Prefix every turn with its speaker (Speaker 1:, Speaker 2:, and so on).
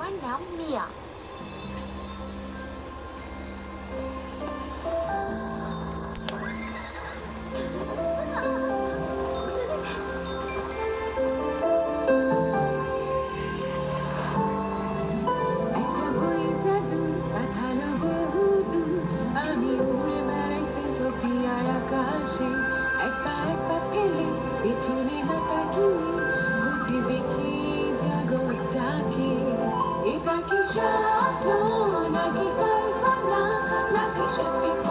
Speaker 1: আমার নাম মিয়া।
Speaker 2: একটা বই জাদু পাঠালো বহুদূর, আমি উড়ে বেড়াই সেন্টোপিয়ার আকাশে। এক পা ফেলে পেছনে না তাকিয়ে খুঁজে দেখি জগৎটাকে। এটা কি স্বপ্ন নাকি কল্পনা নাকি সত্যি?